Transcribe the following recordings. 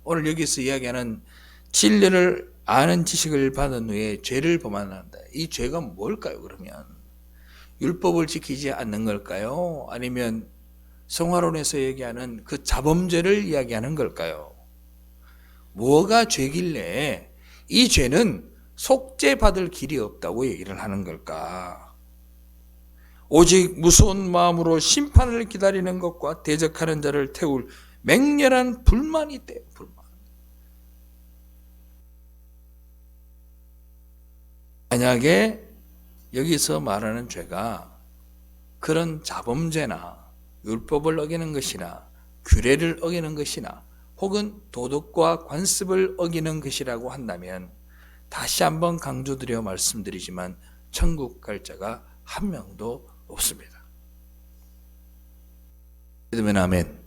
오늘 여기서 이야기하는 진리를 아는 지식을 받은 후에 죄를 범한다. 이 죄가 뭘까요? 그러면 율법을 지키지 않는 걸까요? 아니면 성화론에서 얘기하는 그 자범죄를 이야기하는 걸까요? 뭐가 죄길래 이 죄는 속죄받을 길이 없다고 얘기를 하는 걸까? 오직 무서운 마음으로 심판을 기다리는 것과 대적하는 자를 태울 맹렬한 불만이 있대요. 불만. 만약에 여기서 말하는 죄가 그런 자범죄나 율법을 어기는 것이나 규례를 어기는 것이나 혹은 도덕과 관습을 어기는 것이라고 한다면 다시 한번 강조드려 말씀드리지만 천국 갈 자가 한 명도 없습니다. 믿으면 아멘.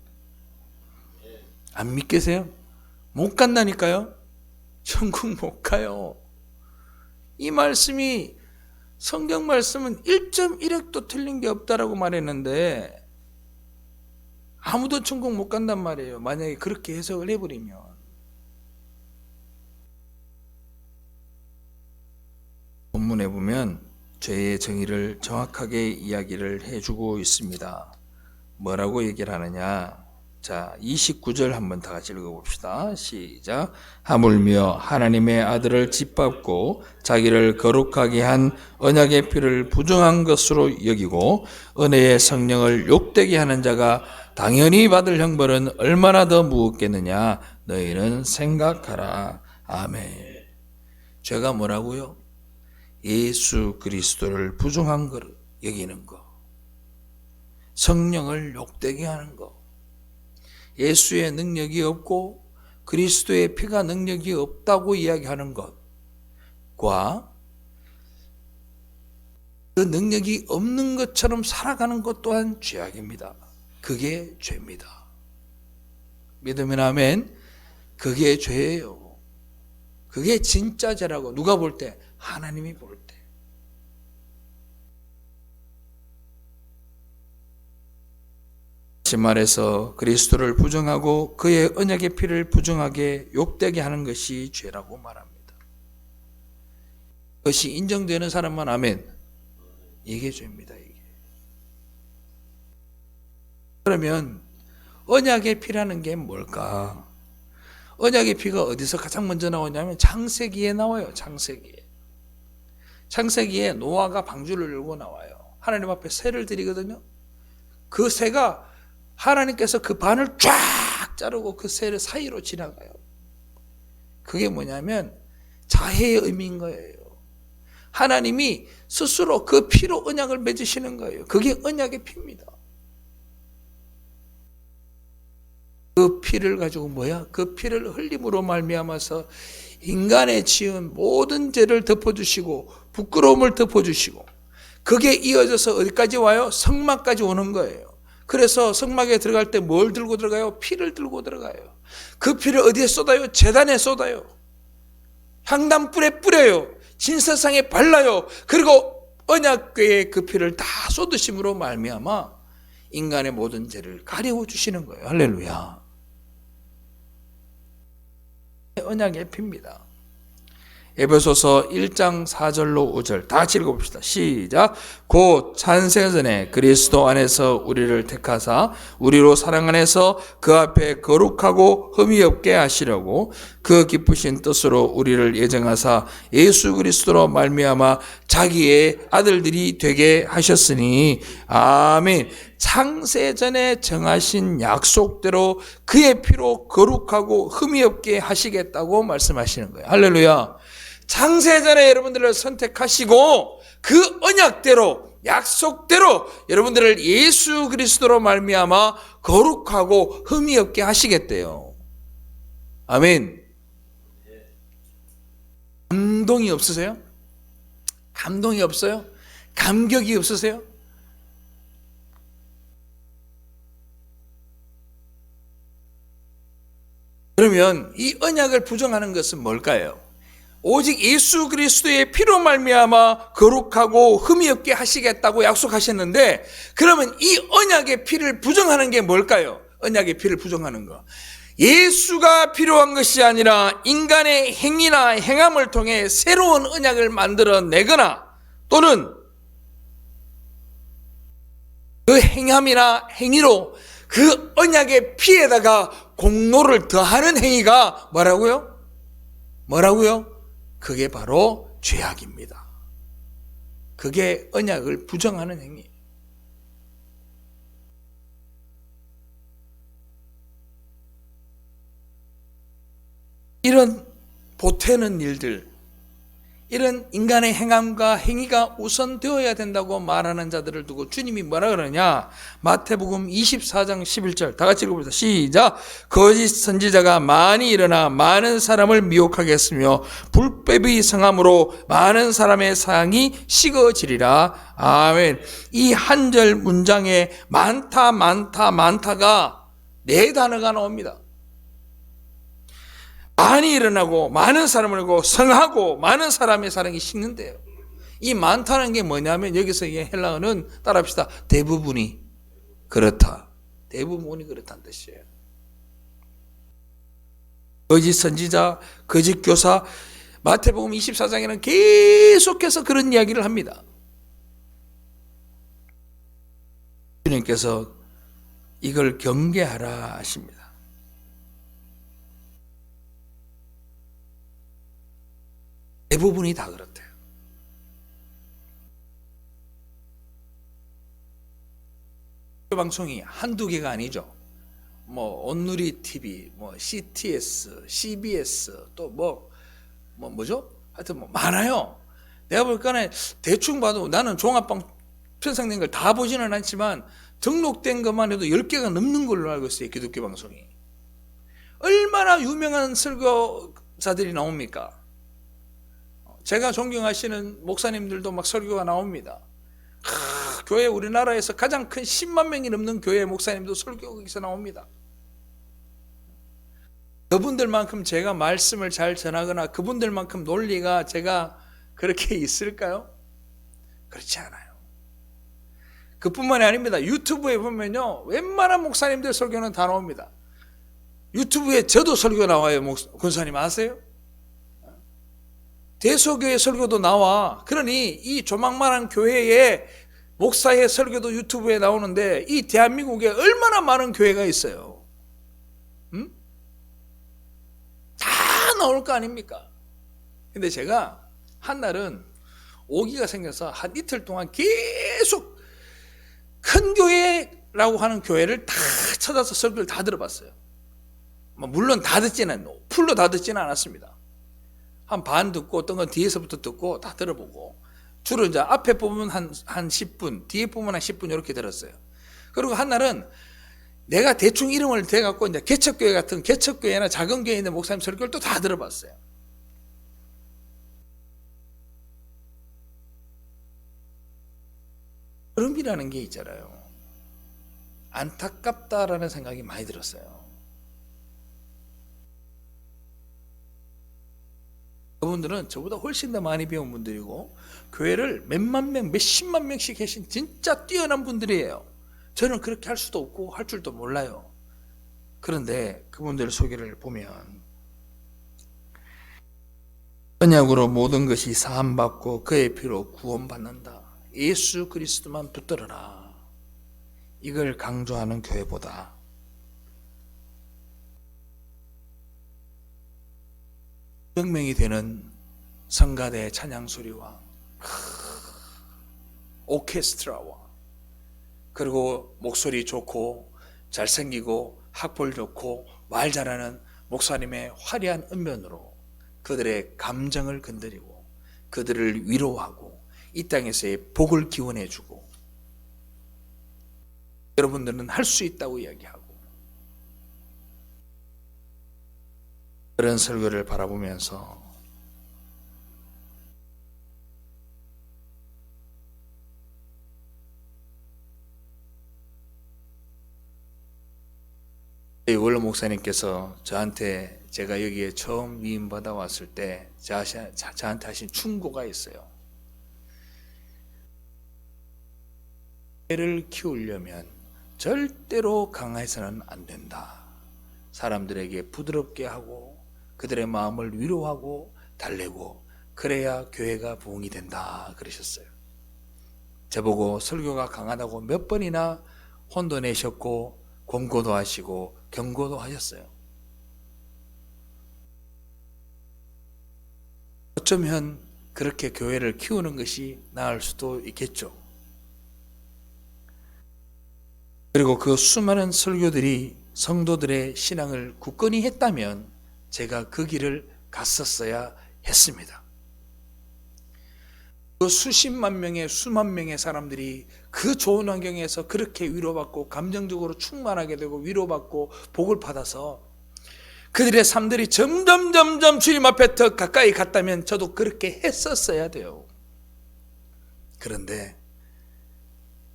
안 믿겠어요? 못 간다니까요. 천국 못 가요. 이 말씀이 성경 말씀은 1.1획도 틀린 게 없다라고 말했는데 아무도 천국 못 간단 말이에요. 만약에 그렇게 해석을 해버리면. 본문에 보면 죄의 정의를 정확하게 이야기를 해주고 있습니다. 뭐라고 얘기를 하느냐? 자, 29절 한번 다 같이 읽어봅시다. 시작. 하물며 하나님의 아들을 짓밟고 자기를 거룩하게 한 언약의 피를 부정한 것으로 여기고 은혜의 성령을 욕되게 하는 자가 당연히 받을 형벌은 얼마나 더 무겁겠느냐 너희는 생각하라. 아멘. 죄가 뭐라고요? 예수 그리스도를 부정한 것 여기는 거, 성령을 욕되게 하는 거, 예수의 능력이 없고 그리스도의 피가 능력이 없다고 이야기하는 것과 그 능력이 없는 것처럼 살아가는 것 또한 죄악입니다. 그게 죄입니다. 믿으면 아멘. 그게 죄예요. 그게 진짜 죄라고 누가 볼 때? 하나님이 볼 때. 다시 말해서 그리스도를 부정하고 그의 언약의 피를 부정하게 욕되게 하는 것이 죄라고 말합니다. 그것이 인정되는 사람만 아멘. 이게 죄입니다. 이게. 그러면 언약의 피라는 게 뭘까? 언약의 피가 어디서 가장 먼저 나오냐면 창세기에 나와요. 창세기에 노아가 방주를 열고 나와요. 하나님 앞에 새를 드리거든요. 그 새가 하나님께서 그 반을 쫙 자르고 그 새를 사이로 지나가요. 그게 뭐냐면 자해의 의미인 거예요. 하나님이 스스로 그 피로 언약을 맺으시는 거예요. 그게 언약의 피입니다. 그 피를 가지고 그 피를 흘림으로 말미암아서 인간의 지은 모든 죄를 덮어주시고 부끄러움을 덮어주시고 그게 이어져서 어디까지 와요? 성막까지 오는 거예요. 그래서 성막에 들어갈 때 뭘 들고 들어가요? 피를 들고 들어가요. 그 피를 어디에 쏟아요? 제단에 쏟아요. 향단불에 뿌려요. 진설상에 발라요. 그리고 언약궤에 그 피를 다 쏟으심으로 말미암아 인간의 모든 죄를 가리워 주시는 거예요. 할렐루야. 언약의 피입니다. 에베소서 1장 4절로 5절 다 같이 읽어봅시다. 시작. 곧 창세 전에 그리스도 안에서 우리를 택하사 우리로 사랑 안에서 그 앞에 거룩하고 흠이 없게 하시려고 그 기쁘신 뜻으로 우리를 예정하사 예수 그리스도로 말미암아 자기의 아들들이 되게 하셨으니 아멘. 창세 전에 정하신 약속대로 그의 피로 거룩하고 흠이 없게 하시겠다고 말씀하시는 거예요. 할렐루야. 창세전에 여러분들을 선택하시고 그 언약대로 약속대로 여러분들을 예수 그리스도로 말미암아 거룩하고 흠이 없게 하시겠대요. 아멘. 감동이 없으세요? 감동이 없어요? 감격이 없으세요? 그러면 이 언약을 부정하는 것은 뭘까요? 오직 예수 그리스도의 피로 말미암아 거룩하고 흠이 없게 하시겠다고 약속하셨는데 그러면 이 언약의 피를 부정하는 게 뭘까요? 언약의 피를 부정하는 거. 예수가 필요한 것이 아니라 인간의 행위나 행함을 통해 새로운 언약을 만들어내거나 또는 그 행함이나 행위로 그 언약의 피에다가 공로를 더하는 행위가 뭐라고요? 그게 바로 죄악입니다. 그게 언약을 부정하는 행위. 이런 보태는 일들, 이런 인간의 행함과 행위가 우선되어야 된다고 말하는 자들을 두고 주님이 뭐라 그러냐? 마태복음 24장 11절 다 같이 읽어보자. 시작. 거짓 선지자가 많이 일어나 많은 사람을 미혹하게 했으며 불법의 성함으로 많은 사람의 상이 식어지리라. 아멘. 이 한 절 문장에 많다가 네 단어가 나옵니다. 많이 일어나고 많은 사람을 하고 성하고 많은 사람의 사랑이 식는데요. 이 많다는 게 뭐냐면 여기서 헬라어는 따라합시다. 대부분이 그렇다. 대부분이 그렇다는 뜻이에요. 거짓 선지자, 거짓 교사, 마태복음 24장에는 계속해서 그런 이야기를 합니다. 주님께서 이걸 경계하라 하십니다. 대부분이 다 그렇대요. 방송이 한두 개가 아니죠. 뭐 온누리 TV, 뭐 CTS, CBS, 또 뭐죠? 하여튼 뭐 많아요. 내가 볼 때는 대충 봐도 나는 종합방 편성된 걸 다 보지는 않지만 등록된 것만 해도 10개가 넘는 걸로 알고 있어요. 기독교 방송이. 얼마나 유명한 설교자들이 나옵니까? 제가 존경하시는 목사님들도 막 설교가 나옵니다. 교회 우리나라에서 가장 큰 10만 명이 넘는 교회 목사님도 설교에서 나옵니다. 그분들만큼 제가 말씀을 잘 전하거나 그분들만큼 논리가 제가 그렇게 있을까요? 그렇지 않아요. 그뿐만이 아닙니다. 유튜브에 보면요, 웬만한 목사님들 설교는 다 나옵니다. 유튜브에 저도 설교 나와요. 권사님 아세요? 대소교회 설교도 나와. 그러니 이 조망만한 교회에 목사의 설교도 유튜브에 나오는데 이 대한민국에 얼마나 많은 교회가 있어요. 다 나올 거 아닙니까? 근데 제가 한날은 오기가 생겨서 한 이틀 동안 계속 큰 교회라고 하는 교회를 다 찾아서 설교를 다 들어봤어요. 물론 다 듣지는, 풀로 다 듣지는 않았습니다. 한 반 듣고 어떤 건 뒤에서부터 듣고 다 들어보고 주로 이제 앞에 보면 한 10분, 뒤에 보면 한 10분 이렇게 들었어요. 그리고 한날은 내가 대충 이름을 대갖고 이제 개척교회 같은 개척교회나 작은 교회에 있는 목사님 설교를 또 다 들어봤어요. 흐름이라는 게 있잖아요. 안타깝다라는 생각이 많이 들었어요. 그분들은 저보다 훨씬 더 많이 배운 분들이고 교회를 몇만 명, 몇십만 명씩 계신 진짜 뛰어난 분들이에요. 저는 그렇게 할 수도 없고 할 줄도 몰라요. 그런데 그분들 소개를 보면 언약으로 모든 것이 사함받고 그의 피로 구원받는다. 예수 그리스도만 붙들어라. 이걸 강조하는 교회보다 명명이 되는 성가대 찬양소리와 오케스트라와 그리고 목소리 좋고 잘생기고 학벌 좋고 말 잘하는 목사님의 화려한 음면으로 그들의 감정을 건드리고 그들을 위로하고 이 땅에서의 복을 기원해주고 여러분들은 할 수 있다고 이야기하고 그런 설교를 바라보면서 원로 목사님께서 저한테 제가 여기에 처음 위임받아 왔을 때 저한테 하신 충고가 있어요. 애를 키우려면 절대로 강해서는 안 된다. 사람들에게 부드럽게 하고 그들의 마음을 위로하고 달래고 그래야 교회가 부흥이 된다 그러셨어요. 저보고 설교가 강하다고 몇 번이나 혼도 내셨고 권고도 하시고 경고도 하셨어요. 어쩌면 그렇게 교회를 키우는 것이 나을 수도 있겠죠. 그리고 그 수많은 설교들이 성도들의 신앙을 굳건히 했다면 제가 그 길을 갔었어야 했습니다. 그 수십만 명의 수만 명의 사람들이 그 좋은 환경에서 그렇게 위로받고 감정적으로 충만하게 되고 위로받고 복을 받아서 그들의 삶들이 점점 주님 앞에 더 가까이 갔다면 저도 그렇게 했었어야 돼요. 그런데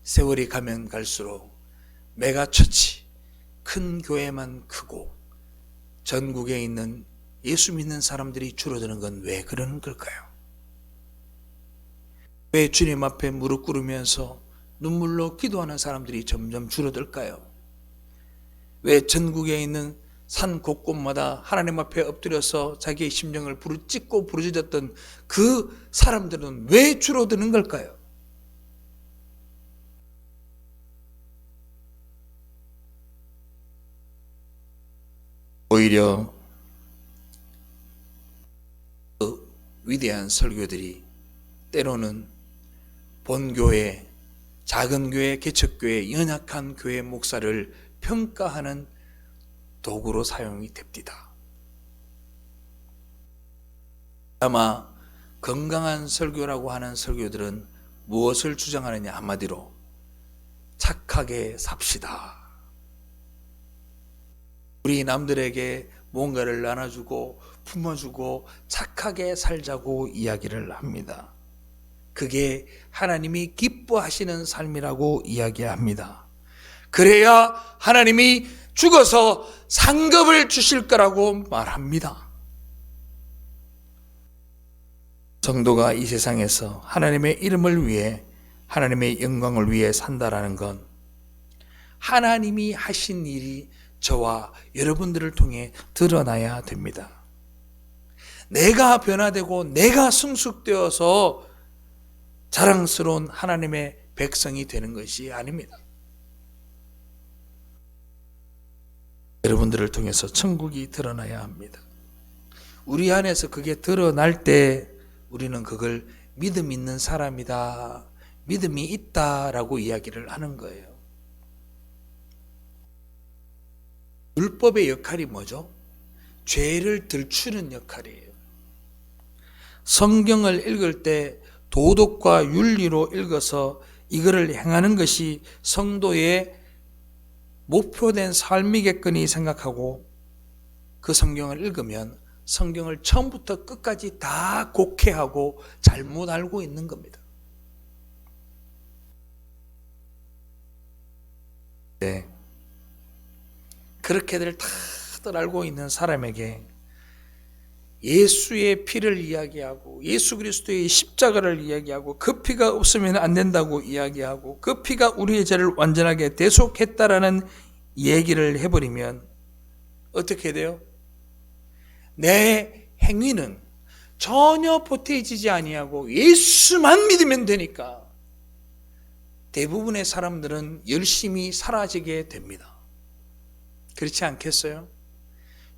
세월이 가면 갈수록 메가처치, 큰 교회만 크고 전국에 있는 예수 믿는 사람들이 줄어드는 건 왜 그러는 걸까요? 왜 주님 앞에 무릎 꿇으면서 눈물로 기도하는 사람들이 점점 줄어들까요? 왜 전국에 있는 산 곳곳마다 하나님 앞에 엎드려서 자기의 심정을 찢고 부르짖었던 그 사람들은 왜 줄어드는 걸까요? 오히려 그 위대한 설교들이 때로는 본교회, 작은 교회, 개척교회, 연약한 교회 목사를 평가하는 도구로 사용이 됩니다. 아마 건강한 설교라고 하는 설교들은 무엇을 주장하느냐? 한마디로 착하게 삽시다. 우리 남들에게 뭔가를 나눠주고 품어주고 착하게 살자고 이야기를 합니다. 그게 하나님이 기뻐하시는 삶이라고 이야기합니다. 그래야 하나님이 죽어서 상급을 주실 거라고 말합니다. 성도가 이 세상에서 하나님의 이름을 위해 하나님의 영광을 위해 산다라는 건 하나님이 하신 일이 저와 여러분들을 통해 드러나야 됩니다. 내가 변화되고 내가 성숙되어서 자랑스러운 하나님의 백성이 되는 것이 아닙니다. 여러분들을 통해서 천국이 드러나야 합니다. 우리 안에서 그게 드러날 때 우리는 그걸 믿음 있는 사람이다, 믿음이 있다라고 이야기를 하는 거예요. 율법의 역할이 뭐죠? 죄를 들추는 역할이에요. 성경을 읽을 때 도덕과 윤리로 읽어서 이거를 행하는 것이 성도의 목표된 삶이겠거니 생각하고 그 성경을 읽으면 성경을 처음부터 끝까지 다 곡해하고 잘못 알고 있는 겁니다. 네. 그렇게들 다들 알고 있는 사람에게 예수의 피를 이야기하고 예수 그리스도의 십자가를 이야기하고 그 피가 없으면 안 된다고 이야기하고 그 피가 우리의 죄를 완전하게 대속했다라는 얘기를 해버리면 어떻게 돼요? 내 행위는 전혀 보태지지 아니하고 예수만 믿으면 되니까 대부분의 사람들은 열심히 사라지게 됩니다. 그렇지 않겠어요?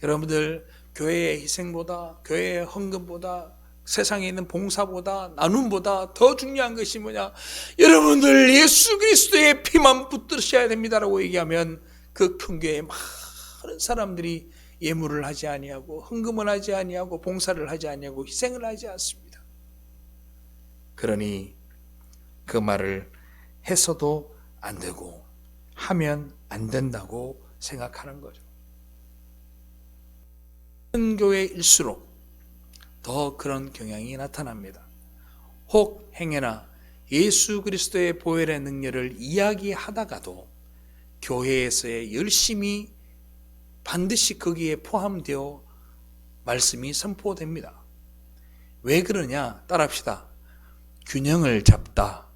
여러분들 교회의 희생보다 교회의 헌금보다 세상에 있는 봉사보다 나눔보다 더 중요한 것이 뭐냐? 여러분들 예수 그리스도의 피만 붙드셔야 됩니다라고 얘기하면 그 큰교회에 많은 사람들이 예물을 하지 아니하고 헌금을 하지 아니하고 봉사를 하지 아니하고 희생을 하지 않습니다. 그러니 그 말을 해서도 안 되고 하면 안 된다고 생각하는 거죠. 큰 교회일수록 더 그런 경향이 나타납니다. 혹 행여나 예수 그리스도의 보혈의 능력을 이야기하다가도 교회에서의 열심히 반드시 거기에 포함되어 말씀이 선포됩니다. 왜 그러냐? 따라합시다. 균형을 잡다.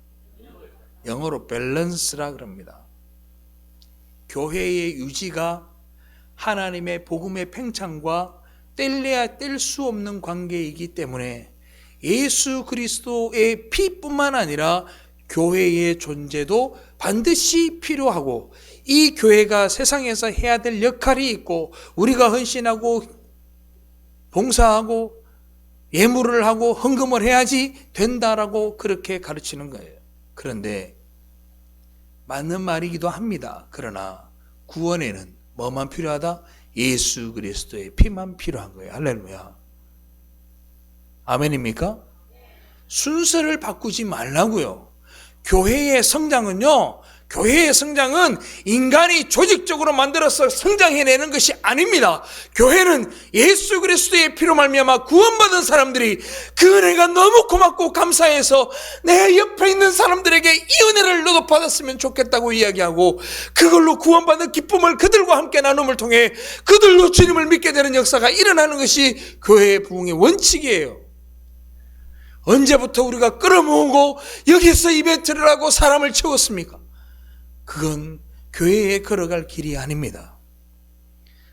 영어로 밸런스라 그럽니다. 교회의 유지가 하나님의 복음의 팽창과 뗄래야 뗄 수 없는 관계이기 때문에 예수 그리스도의 피뿐만 아니라 교회의 존재도 반드시 필요하고, 이 교회가 세상에서 해야 될 역할이 있고, 우리가 헌신하고 봉사하고 예물을 하고 헌금을 해야지 된다라고 그렇게 가르치는 거예요. 그런데 맞는 말이기도 합니다. 그러나 구원에는 뭐만 필요하다? 예수 그리스도의 피만 필요한 거예요. 할렐루야. 아멘입니까? 순서를 바꾸지 말라고요. 교회의 성장은 인간이 조직적으로 만들어서 성장해내는 것이 아닙니다. 교회는 예수 그리스도의 피로 말미암아 구원받은 사람들이 그 은혜가 너무 고맙고 감사해서 내 옆에 있는 사람들에게 이 은혜를 너도 받았으면 좋겠다고 이야기하고, 그걸로 구원받은 기쁨을 그들과 함께 나눔을 통해 그들로 주님을 믿게 되는 역사가 일어나는 것이 교회의 부흥의 원칙이에요. 언제부터 우리가 끌어모으고 여기서 이벤트를 하고 사람을 채웠습니까? 그건 교회에 걸어갈 길이 아닙니다.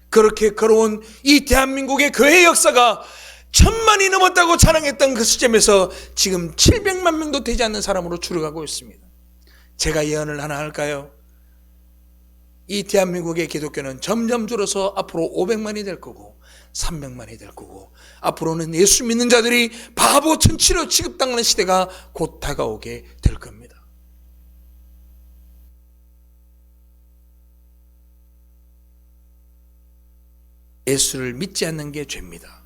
그렇게 걸어온 이 대한민국의 교회 역사가 1000만이 넘었다고 자랑했던 그 시점에서 지금 700만 명도 되지 않는 사람으로 줄어가고 있습니다. 제가 예언을 하나 할까요? 이 대한민국의 기독교는 점점 줄어서 앞으로 500만이 될 거고 300만이 될 거고, 앞으로는 예수 믿는 자들이 바보 천치로 취급당하는 시대가 곧 다가오게 될 겁니다. 예수를 믿지 않는 게 죄입니다.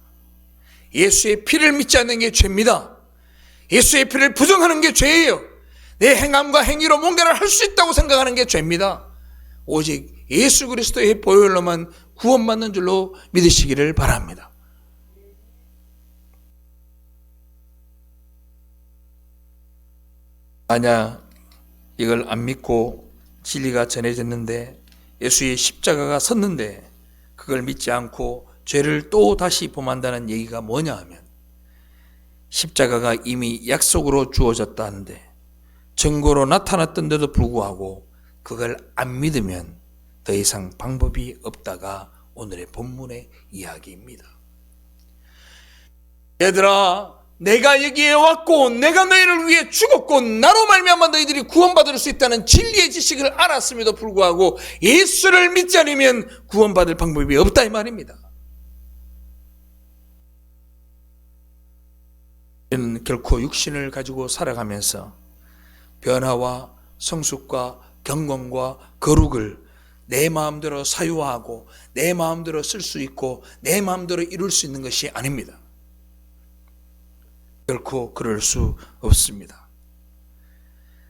예수의 피를 믿지 않는 게 죄입니다. 예수의 피를 부정하는 게 죄예요. 내 행함과 행위로 뭔가를 할 수 있다고 생각하는 게 죄입니다. 오직 예수 그리스도의 보혈로만 구원받는 줄로 믿으시기를 바랍니다. 만약 이걸 안 믿고 진리가 전해졌는데, 예수의 십자가가 섰는데 그걸 믿지 않고 죄를 또 다시 범한다는 얘기가 뭐냐 하면, 십자가가 이미 약속으로 주어졌다는데 증거로 나타났던데도 불구하고 그걸 안 믿으면 더 이상 방법이 없다가 오늘의 본문의 이야기입니다. 얘들아, 내가 여기에 왔고 내가 너희를 위해 죽었고 나로 말미암아 너희들이 구원받을 수 있다는 진리의 지식을 알았음에도 불구하고 예수를 믿지 않으면 구원받을 방법이 없다 이 말입니다. 우리는 결코 육신을 가지고 살아가면서 변화와 성숙과 경건과 거룩을 내 마음대로 사유하고 내 마음대로 쓸 수 있고 내 마음대로 이룰 수 있는 것이 아닙니다. 결코 그럴 수 없습니다.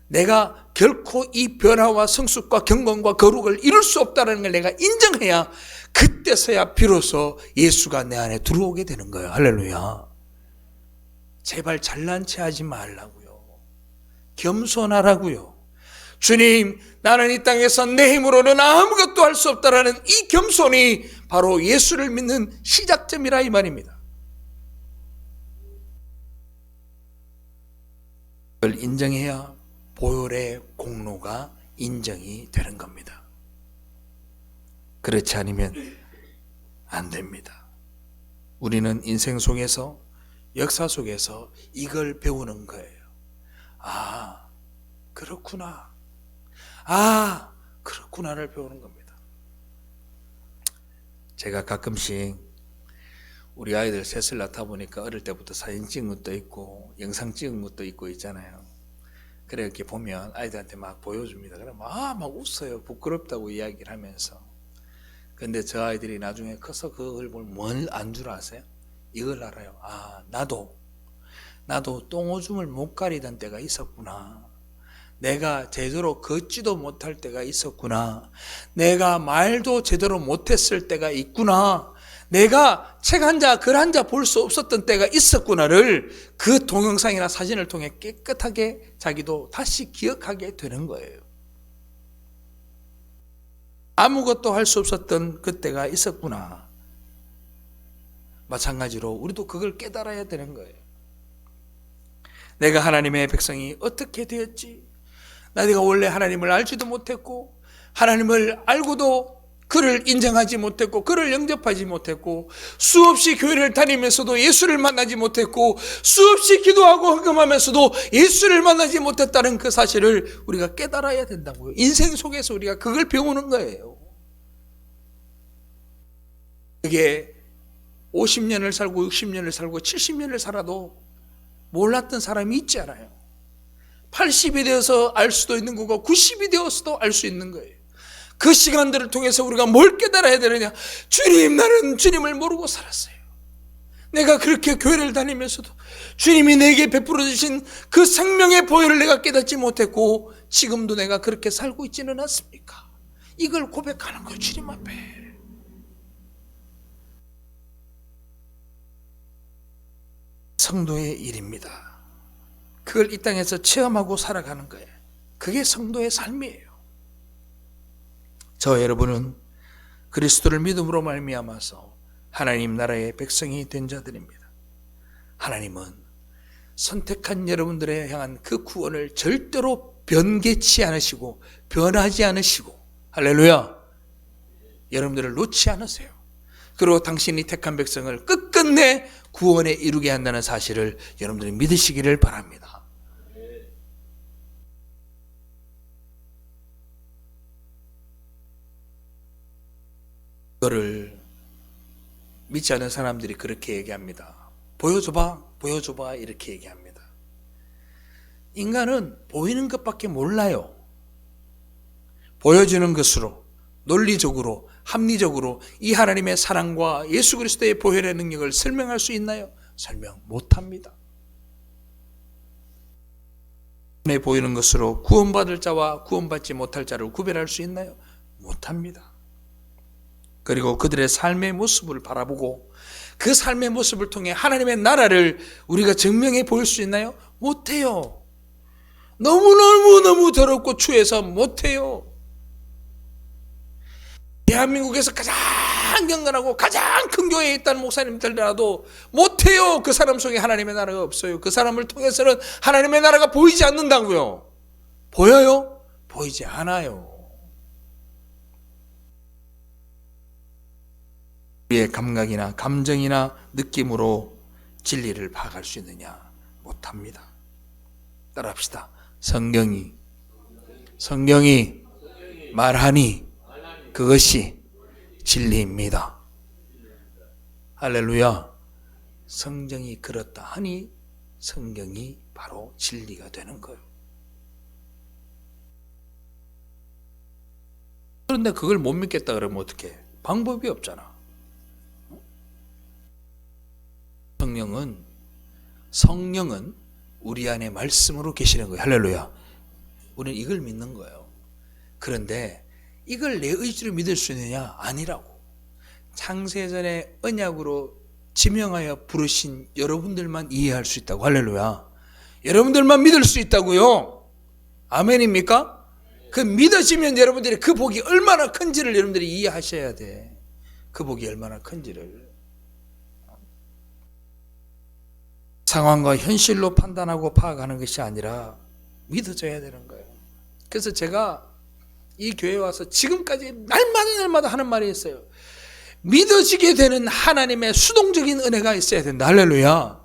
내가 결코 이 변화와 성숙과 경건과 거룩을 이룰 수 없다는 걸 내가 인정해야 그때서야 비로소 예수가 내 안에 들어오게 되는 거예요. 할렐루야. 제발 잘난 체 하지 말라고요. 겸손하라고요. 주님, 나는 이 땅에서 내 힘으로는 아무것도 할 수 없다라는 이 겸손이 바로 예수를 믿는 시작점이라 이 말입니다. 그걸 인정해야 보혈의 공로가 인정이 되는 겁니다. 그렇지 않으면 안 됩니다. 우리는 인생 속에서, 역사 속에서 이걸 배우는 거예요. 아, 그렇구나. 아, 그렇구나를 배우는 겁니다. 제가 가끔씩 우리 아이들 셋을 낳다 보니까 어릴 때부터 사진 찍은 것도 있고 영상 찍은 것도 있고 있잖아요. 그래 이렇게 보면 아이들한테 막 보여줍니다. 그러면 막 웃어요. 부끄럽다고 이야기를 하면서. 근데 저 아이들이 나중에 커서 그걸 보면 뭘 안 줄 아세요? 이걸 알아요. 아, 나도 똥오줌을 못 가리던 때가 있었구나. 내가 제대로 걷지도 못할 때가 있었구나. 내가 말도 제대로 못했을 때가 있구나. 내가 책 한 자, 글 한 자 볼 수 없었던 때가 있었구나를 그 동영상이나 사진을 통해 깨끗하게 자기도 다시 기억하게 되는 거예요. 아무것도 할 수 없었던 그때가 있었구나. 마찬가지로 우리도 그걸 깨달아야 되는 거예요. 내가 하나님의 백성이 어떻게 되었지? 내가 원래 하나님을 알지도 못했고 하나님을 알고도 그를 인정하지 못했고 그를 영접하지 못했고 수없이 교회를 다니면서도 예수를 만나지 못했고 수없이 기도하고 헌금하면서도 예수를 만나지 못했다는 그 사실을 우리가 깨달아야 된다고요. 인생 속에서 우리가 그걸 배우는 거예요. 그게 50년을 살고 60년을 살고 70년을 살아도 몰랐던 사람이 있지 않아요. 80이 되어서 알 수도 있는 거고 90이 되어서도 알 수 있는 거예요. 그 시간들을 통해서 우리가 뭘 깨달아야 되느냐? 주님, 나는 주님을 모르고 살았어요. 내가 그렇게 교회를 다니면서도 주님이 내게 베풀어 주신 그 생명의 보혈을 내가 깨닫지 못했고 지금도 내가 그렇게 살고 있지는 않습니까? 이걸 고백하는 거예요. 주님 앞에. 성도의 일입니다. 그걸 이 땅에서 체험하고 살아가는 거예요. 그게 성도의 삶이에요. 저 여러분은 그리스도를 믿음으로 말미암아서 하나님 나라의 백성이 된 자들입니다. 하나님은 선택한 여러분들에 향한 그 구원을 절대로 변개치 않으시고 변하지 않으시고, 할렐루야, 여러분들을 놓지 않으세요. 그리고 당신이 택한 백성을 끝끝내 구원에 이루게 한다는 사실을 여러분들이 믿으시기를 바랍니다. 그거를 믿지 않는 사람들이 그렇게 얘기합니다. 보여줘봐, 보여줘봐, 이렇게 얘기합니다. 인간은 보이는 것밖에 몰라요. 보여주는 것으로, 논리적으로, 합리적으로 이 하나님의 사랑과 예수 그리스도의 보혈의 능력을 설명할 수 있나요? 설명 못합니다. 눈에 보이는 것으로 구원받을 자와 구원받지 못할 자를 구별할 수 있나요? 못합니다. 그리고 그들의 삶의 모습을 바라보고 그 삶의 모습을 통해 하나님의 나라를 우리가 증명해 보일 수 있나요? 못해요. 너무너무 더럽고 추해서 못해요. 대한민국에서 가장 경건하고 가장 큰 교회에 있다는 목사님들이라도 못해요. 그 사람 속에 하나님의 나라가 없어요. 그 사람을 통해서는 하나님의 나라가 보이지 않는다고요. 보여요? 보이지 않아요. 우리의 감각이나 감정이나 느낌으로 진리를 파악할 수 있느냐? 못합니다. 따라합시다. 성경이 말하니 그것이 진리입니다. 할렐루야. 성경이 그렇다 하니 성경이 바로 진리가 되는 거예요. 그런데 그걸 못 믿겠다 그러면 어떡해? 방법이 없잖아. 성령은 우리 안에 말씀으로 계시는 거예요. 할렐루야. 우리는 이걸 믿는 거예요. 그런데 이걸 내 의지로 믿을 수 있느냐? 아니라고. 창세전에 언약으로 지명하여 부르신 여러분들만 이해할 수 있다고. 할렐루야. 여러분들만 믿을 수 있다고요. 아멘입니까? 그 믿어지면 여러분들이 그 복이 얼마나 큰지를 여러분들이 이해하셔야 돼. 그 복이 얼마나 큰지를. 상황과 현실로 판단하고 파악하는 것이 아니라 믿어져야 되는 거예요. 그래서 제가 이 교회에 와서 지금까지 날마다 하는 말이 있어요. 믿어지게 되는 하나님의 수동적인 은혜가 있어야 된다. 할렐루야.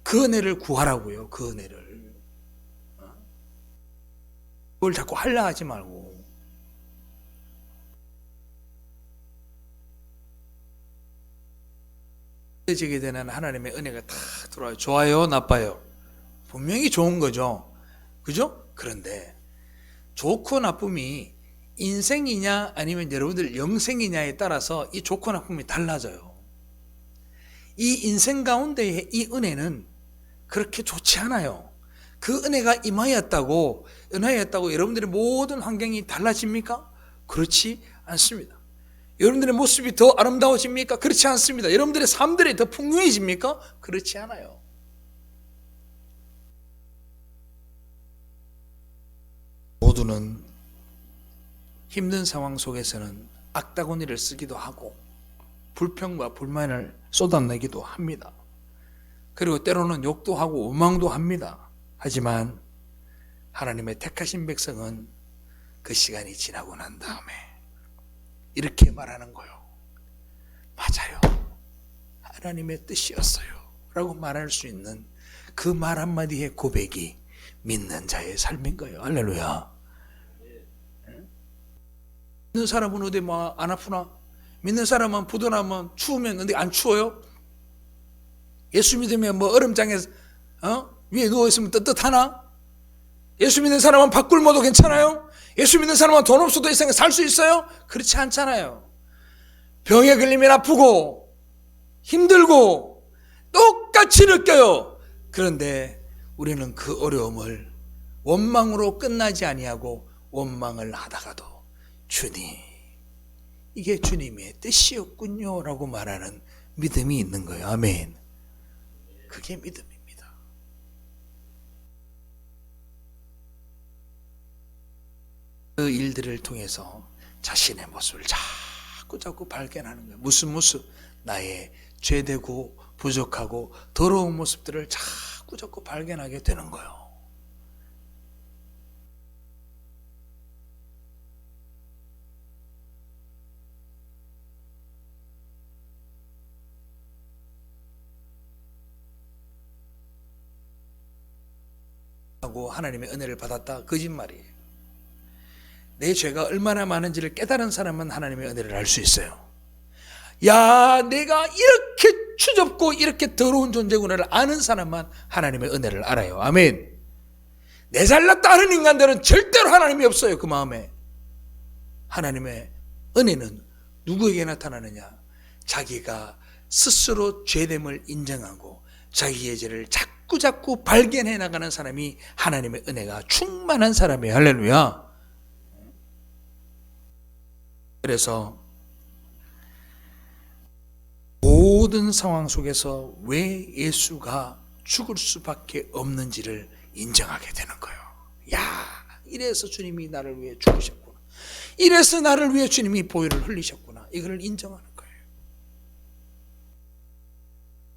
그 은혜를 구하라고요. 그 은혜를. 그걸 자꾸 하려 하지 말고. 믿어지게 되는 하나님의 은혜가 다 들어와요. 좋아요? 나빠요? 분명히 좋은 거죠. 그죠? 그런데 좋고 나쁨이 인생이냐 아니면 여러분들 영생이냐에 따라서 이 좋고 나쁨이 달라져요. 이 인생 가운데의 이 은혜는 그렇게 좋지 않아요. 그 은혜가 임하였다고 여러분들의 모든 환경이 달라집니까? 그렇지 않습니다. 여러분들의 모습이 더 아름다워집니까? 그렇지 않습니다. 여러분들의 삶들이 더 풍요해집니까? 그렇지 않아요. 모두는 힘든 상황 속에서는 악다구니를 쓰기도 하고 불평과 불만을 쏟아내기도 합니다. 그리고 때로는 욕도 하고 원망도 합니다. 하지만 하나님의 택하신 백성은 그 시간이 지나고 난 다음에 이렇게 말하는 거예요. 맞아요. 하나님의 뜻이었어요. 라고 말할 수 있는 그 말 한마디의 고백이 믿는 자의 삶인 거예요. 할렐루야. 믿는 사람은 어디 뭐 안 아프나? 믿는 사람은 부도나면 추우면 근데 안 추워요? 예수 믿으면 뭐 얼음장에 위에 누워있으면 뜨뜻하나? 예수 믿는 사람은 밥 굶어도 괜찮아요? 예수 믿는 사람은 돈 없어도 이 세상에 살 수 있어요? 그렇지 않잖아요. 병에 걸리면 아프고 힘들고 똑같이 느껴요. 그런데 우리는 그 어려움을 원망으로 끝나지 아니하고 원망을 하다가도 주님, 이게 주님의 뜻이었군요 라고 말하는 믿음이 있는 거예요. 아멘. 그게 믿음입니다. 그 일들을 통해서 자신의 모습을 자꾸 발견하는 거예요. 무슨 모습? 나의 죄되고 부족하고 더러운 모습들을 자꾸 발견하게 되는 거예요. 하고 하나님의 은혜를 받았다. 거짓말이에요. 내 죄가 얼마나 많은지를 깨달은 사람은 하나님의 은혜를 알 수 있어요. 야, 내가 이렇게 추접고 이렇게 더러운 존재구나를 아는 사람만 하나님의 은혜를 알아요. 아멘. 내 잘났다 하는 인간들은 절대로 하나님이 없어요. 그 마음에. 하나님의 은혜는 누구에게 나타나느냐? 자기가 스스로 죄됨을 인정하고 자기의 죄를 자꾸 발견해 나가는 사람이 하나님의 은혜가 충만한 사람이에요. 할렐루야. 그래서 모든 상황 속에서 왜 예수가 죽을 수밖에 없는지를 인정하게 되는 거예요. 야, 이래서 주님이 나를 위해 죽으셨구나. 이래서 나를 위해 주님이 보혈을 흘리셨구나. 이걸 인정하는 거예요.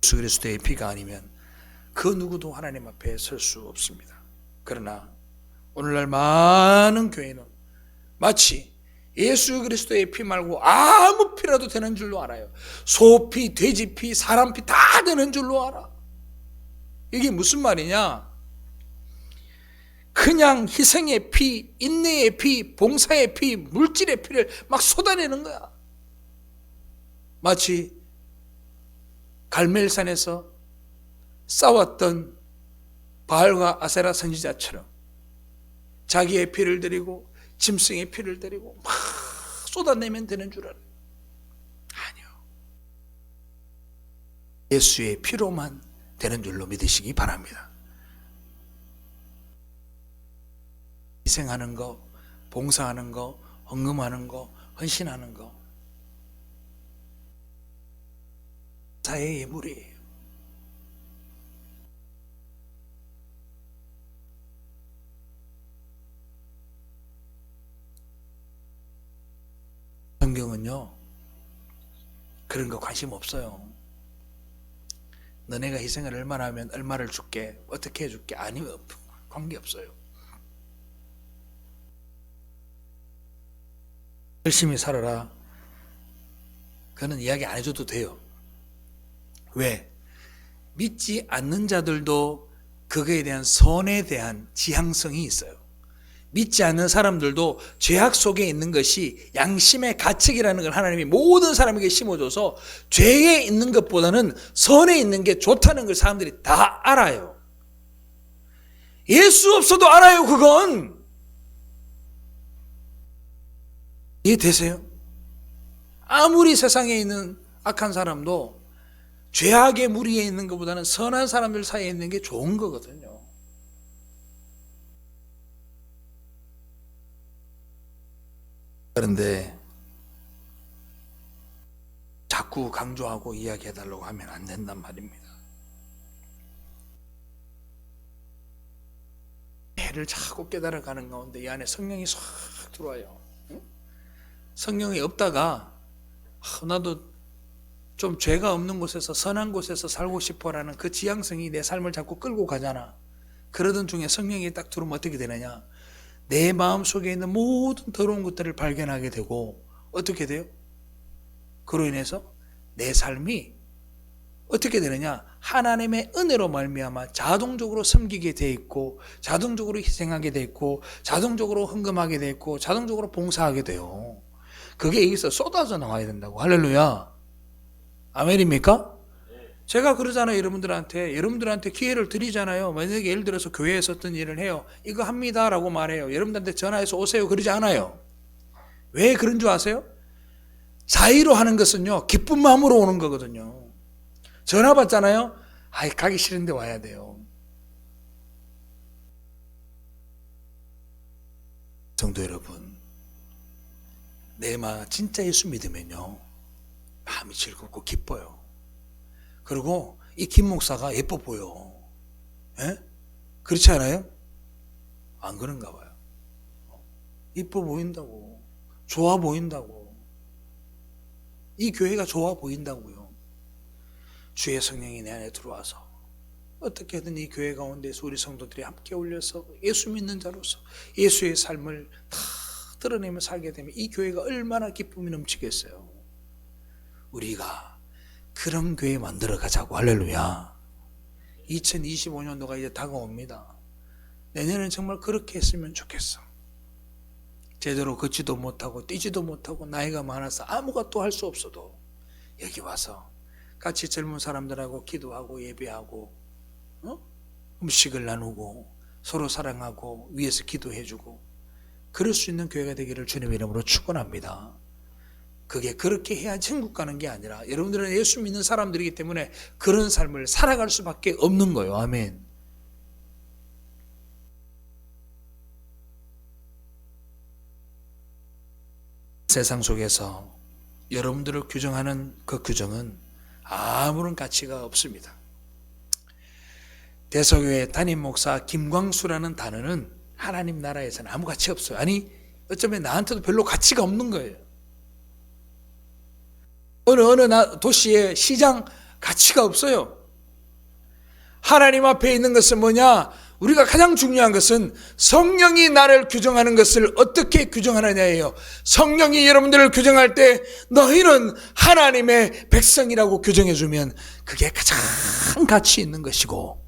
예수 그리스도의 피가 아니면 그 누구도 하나님 앞에 설 수 없습니다. 그러나 오늘날 많은 교회는 마치 예수 그리스도의 피 말고 아무 피라도 되는 줄로 알아요. 소피, 돼지피, 사람피 다 되는 줄로 알아. 이게 무슨 말이냐? 그냥 희생의 피, 인내의 피, 봉사의 피, 물질의 피를 막 쏟아내는 거야. 마치 갈멜산에서 싸웠던 바알과 아세라 선지자처럼 자기의 피를 드리고 짐승의 피를 드리고 막 쏟아내면 되는 줄 알아요. 아니요. 예수의 피로만 되는 줄로 믿으시기 바랍니다. 희생하는 거, 봉사하는 거, 헌금하는 거, 헌신하는 거 사의 예물이에요. 성경은요 그런 거 관심 없어요. 너네가 희생을 얼마나 하면 얼마를 줄게, 어떻게 해줄게, 아니면 관계없어요. 열심히 살아라, 그거는 이야기 안 해줘도 돼요. 왜? 믿지 않는 자들도 그거에 대한 선에 대한 지향성이 있어요. 믿지 않는 사람들도 죄악 속에 있는 것이 양심의 가책이라는 걸 하나님이 모든 사람에게 심어줘서 죄에 있는 것보다는 선에 있는 게 좋다는 걸 사람들이 다 알아요. 예수 없어도 알아요. 그건 이해되세요? 아무리 세상에 있는 악한 사람도 죄악의 무리에 있는 것보다는 선한 사람들 사이에 있는 게 좋은 거거든요. 그런데 자꾸 강조하고 이야기해달라고 하면 안 된단 말입니다. 해를 자꾸 깨달아가는 가운데 이 안에 성령이 싹 들어와요. 성령이 없다가 나도 좀 죄가 없는 곳에서 선한 곳에서 살고 싶어라는 그 지향성이 내 삶을 자꾸 끌고 가잖아. 그러던 중에 성령이 딱 들어오면 어떻게 되느냐? 내 마음속에 있는 모든 더러운 것들을 발견하게 되고 어떻게 돼요? 그로 인해서 내 삶이 어떻게 되느냐? 하나님의 은혜로 말미암아 자동적으로 섬기게 돼 있고, 자동적으로 희생하게 돼 있고, 자동적으로 헌금하게 돼 있고, 자동적으로 봉사하게 돼요. 그게 여기서 쏟아져 나와야 된다고. 할렐루야. 아멘입니까? 제가 그러잖아요. 여러분들한테 기회를 드리잖아요. 만약에 예를 들어서 교회에서 어떤 일을 해요. 이거 합니다 라고 말해요. 여러분들한테 전화해서 오세요 그러지 않아요. 왜 그런 줄 아세요? 자의로 하는 것은요, 기쁜 마음으로 오는 거거든요. 전화 받잖아요. 아이, 가기 싫은데 와야 돼요. 성도 여러분, 내가 진짜 예수 믿으면요, 마음이 즐겁고 기뻐요. 그리고 이 김 목사가 예뻐 보여. 예? 그렇지 않아요? 안 그런가 봐요. 이뻐 보인다고. 좋아 보인다고. 이 교회가 좋아 보인다고요. 주의 성령이 내 안에 들어와서 어떻게든 이 교회 가운데서 우리 성도들이 함께 올려서 예수 믿는 자로서 예수의 삶을 다 드러내며 살게 되면 이 교회가 얼마나 기쁨이 넘치겠어요. 우리가 그런 교회 만들어 가자고. 할렐루야. 2025년도가 이제 다가옵니다. 내년엔 정말 그렇게 했으면 좋겠어. 제대로 걷지도 못하고 뛰지도 못하고 나이가 많아서 아무것도 할 수 없어도 여기 와서 같이 젊은 사람들하고 기도하고 예배하고 음식을 나누고 서로 사랑하고 위에서 기도해주고 그럴 수 있는 교회가 되기를 주님의 이름으로 축원합니다. 그게 그렇게 해야 천국 가는 게 아니라 여러분들은 예수 믿는 사람들이기 때문에 그런 삶을 살아갈 수밖에 없는 거예요. 아멘. 세상 속에서 여러분들을 규정하는 그 규정은 아무런 가치가 없습니다. 대서교회 담임 목사 김광수라는 단어는 하나님 나라에서는 아무 가치 없어요. 아니, 어쩌면 나한테도 별로 가치가 없는 거예요. 어느 도시의 시장 가치가 없어요. 하나님 앞에 있는 것은 뭐냐? 우리가 가장 중요한 것은 성령이 나를 규정하는 것을 어떻게 규정하느냐예요. 성령이 여러분들을 규정할 때 너희는 하나님의 백성이라고 규정해주면 그게 가장 가치 있는 것이고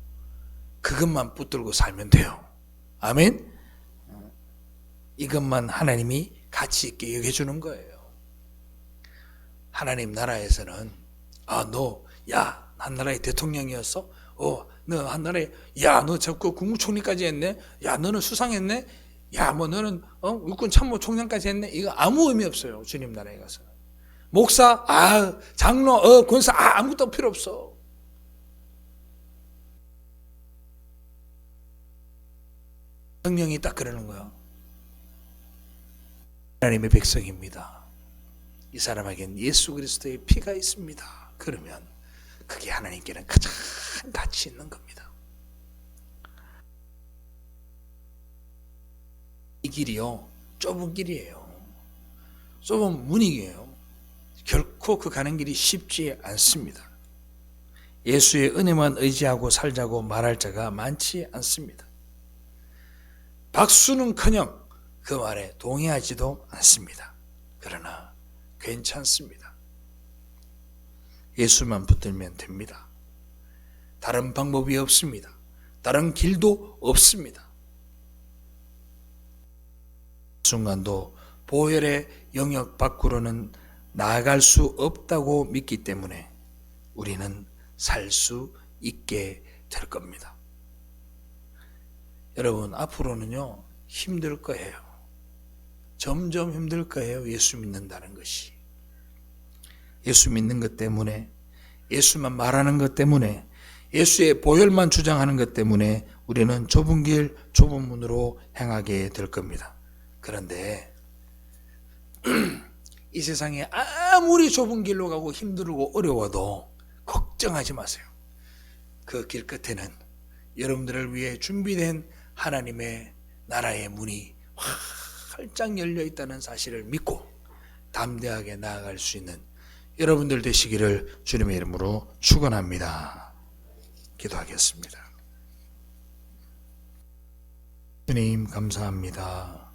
그것만 붙들고 살면 돼요. 아멘? 이것만 하나님이 가치 있게 여겨주는 거예요. 하나님 나라에서는 너 한 나라의 대통령이었어? 너 한 나라에 너 자꾸 국무총리까지 했네? 너는 수상했네? 너는 육군 참모총장까지 했네? 이거 아무 의미 없어요. 주님 나라에 가서. 목사, 장로, 권사, 아무것도 필요 없어. 성령이 딱 그러는 거야. 하나님의 백성입니다. 이 사람에겐 예수 그리스도의 피가 있습니다. 그러면 그게 하나님께는 가장 가치 있는 겁니다. 이 길이요, 좁은 길이에요. 좁은 문이에요. 결코 그 가는 길이 쉽지 않습니다. 예수의 은혜만 의지하고 살자고 말할 자가 많지 않습니다. 박수는커녕 그 말에 동의하지도 않습니다. 그러나 괜찮습니다. 예수만 붙들면 됩니다. 다른 방법이 없습니다. 다른 길도 없습니다. 순간도 보혈의 영역 밖으로는 나아갈 수 없다고 믿기 때문에 우리는 살 수 있게 될 겁니다. 여러분, 앞으로는요, 힘들 거예요. 점점 힘들 거예요. 예수 믿는다는 것이. 예수 믿는 것 때문에, 예수만 말하는 것 때문에, 예수의 보혈만 주장하는 것 때문에 우리는 좁은 길, 좁은 문으로 행하게 될 겁니다. 그런데 이 세상에 아무리 좁은 길로 가고 힘들고 어려워도 걱정하지 마세요. 그 길 끝에는 여러분들을 위해 준비된 하나님의 나라의 문이 활짝 열려 있다는 사실을 믿고 담대하게 나아갈 수 있는 여러분들 되시기를 주님의 이름으로 축원합니다. 기도하겠습니다. 주님 감사합니다.